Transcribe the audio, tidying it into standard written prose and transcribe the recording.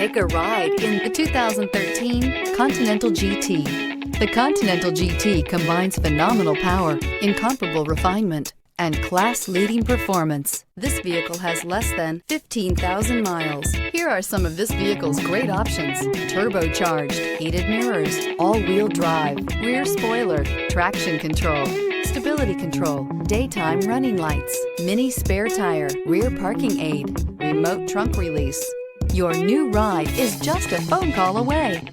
Take a ride in the 2013 Continental GT. The Continental GT combines phenomenal power, incomparable refinement, and class-leading performance. This vehicle has less than 15,000 miles. Here are some of this vehicle's great options: turbocharged, heated mirrors, all-wheel drive, rear spoiler, traction control, stability control, daytime running lights, mini spare tire, rear parking aid, remote trunk release. Your new ride is just a phone call away.